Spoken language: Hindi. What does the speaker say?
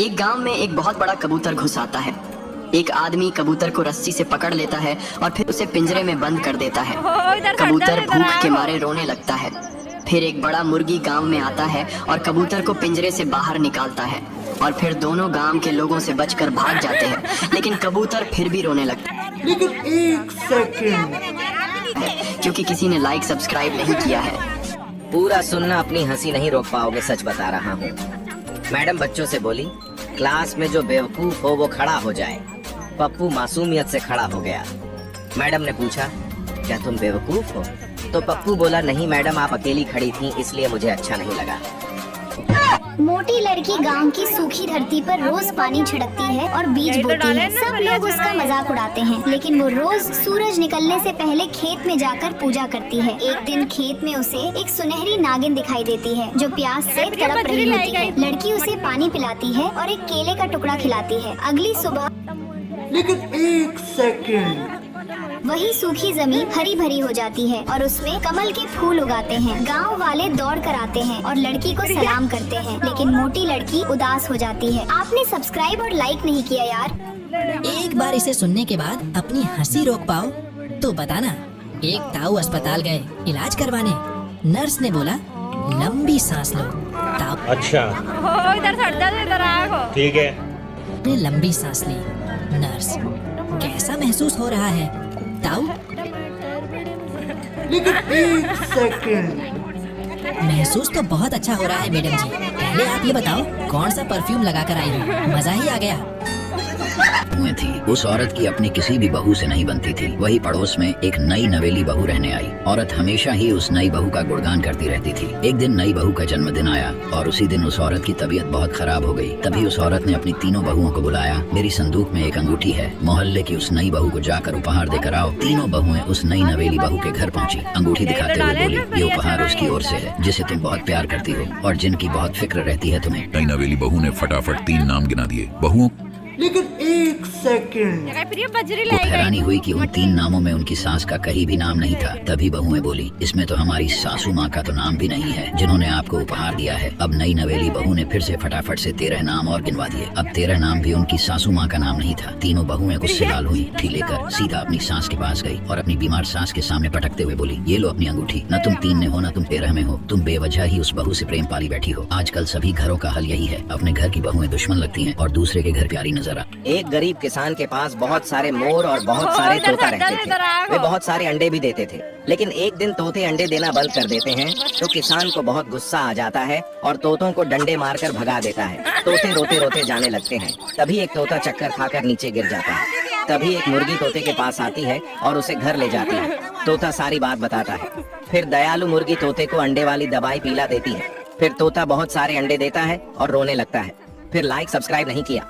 एक गांव में एक बहुत बड़ा कबूतर घुस आता है। एक आदमी कबूतर को रस्सी से पकड़ लेता है और फिर उसे पिंजरे में बंद कर देता है। कबूतर भूख के मारे रोने लगता है। फिर एक बड़ा मुर्गी गांव में आता है और कबूतर को पिंजरे से बाहर निकालता है और फिर दोनों गांव के लोगों से बचकर भाग जाते हैं, लेकिन कबूतर फिर भी रोने लगता है। लेकिन एक सेकंड, क्योंकि किसी ने लाइक सब्सक्राइब नहीं किया है। पूरा सुनना, अपनी हंसी नहीं रोक पाओगे, सच बता रहा हूँ। मैडम बच्चों से बोली, क्लास में जो बेवकूफ हो वो खड़ा हो जाए। पप्पू मासूमियत से खड़ा हो गया। मैडम ने पूछा, क्या तुम बेवकूफ हो? तो पप्पू बोला, नहीं मैडम, आप अकेली खड़ी थी इसलिए मुझे अच्छा नहीं लगा। मोटी लड़की गांव की सूखी धरती पर रोज पानी छिड़कती है और बीज बोती है। सब लोग उसका मजाक उड़ाते हैं, लेकिन वो रोज सूरज निकलने से पहले खेत में जाकर पूजा करती है। एक दिन खेत में उसे एक सुनहरी नागिन दिखाई देती है जो प्यास से तड़प रही होती है। लड़की उसे पानी पिलाती है और एक केले का टुकड़ा खिलाती है। अगली सुबह लेकिन एक सेकंड, वही सूखी जमीन हरी भरी हो जाती है और उसमें कमल के फूल उगाते हैं। गांव वाले दौड़ कर आते हैं और लड़की को सलाम करते हैं, लेकिन मोटी लड़की उदास हो जाती है। आपने सब्सक्राइब और लाइक नहीं किया यार। एक बार इसे सुनने के बाद अपनी हंसी रोक पाओ तो बताना। एक ताऊ अस्पताल गए इलाज करवाने। नर्स ने बोला, लंबी सांस लो। ताऊ अच्छा ठीक है। ने लंबी सांस ली। नर्स, कैसा महसूस हो रहा है? ताऊ, लेकिन एक सेकंड, महसूस तो बहुत अच्छा हो रहा है मैडम जी। पहले आप ये बताओ, कौन सा परफ्यूम लगाकर आई हो? मजा ही आ गया। में थी। उस औरत की अपनी किसी भी बहू से नहीं बनती थी। वही पड़ोस में एक नई नवेली बहू रहने आई। औरत हमेशा ही उस नई बहू का गुणगान करती रहती थी। एक दिन नई बहू का जन्मदिन आया और उसी दिन उस औरत की तबीयत बहुत खराब हो गई। तभी उस औरत ने अपनी तीनों बहुओं को बुलाया। मेरी संदूक में एक अंगूठी है, मोहल्ले की उस नई बहू को जाकर उपहार देकर आओ। तीनों बहुएं उस नई नवेली बहू के घर पहुंची। अंगूठी दिखाते हुए बोली, ये उपहार उसकी ओर से है जिसे तुम बहुत प्यार करती हो और जिनकी बहुत फिक्र रहती है तुम्हें। नई नवेली बहू ने फटाफट 3 नाम गिना दिए। बहुओं लेकिन एक सेकंड, वो हैरानी हुई कि उन 3 नामों में उनकी सास का कहीं भी नाम नहीं था। तभी बहुएं बोली, इसमें तो हमारी सासू माँ का तो नाम भी नहीं है जिन्होंने आपको उपहार दिया है। अब नई नवेली बहू ने फिर से फटाफट से 13 नाम और गिनवा दिए। अब 13 नाम भी उनकी सासू माँ का नाम नहीं था। तीनों बहुएं गुस्से लाल हुई, ठी लेकर सीधा अपनी सास के पास गई और अपनी बीमार सास के सामने पटकते हुए बोली, ये लो अपनी अंगूठी। न तुम 3 में हो न तुम 13 में हो। तुम बेवजह ही उस बहू से प्रेम पाली बैठी हो। आजकल सभी घरों का हल यही है, अपने घर की बहुएं दुश्मन लगती हैं और दूसरे के घर प्यारी नजर आ। एक गरीब किसान के पास बहुत सारे मोर और बहुत सारे तोता रहते थे। वे बहुत सारे अंडे भी देते थे, लेकिन एक दिन तोते अंडे देना बंद कर देते हैं तो किसान को बहुत गुस्सा आ जाता है और तोतों को डंडे मारकर भगा देता है। तोते रोते रोते जाने लगते हैं। तभी एक तोता चक्कर खाकर नीचे गिर जाता है। तभी एक मुर्गी तोते के पास आती है और उसे घर ले जाती है। तोता सारी बात बताता है। फिर दयालु मुर्गी तोते को अंडे वाली दवाई पिला देती है। फिर तोता बहुत सारे अंडे देता है और रोने लगता है। फिर लाइक सब्सक्राइब नहीं किया।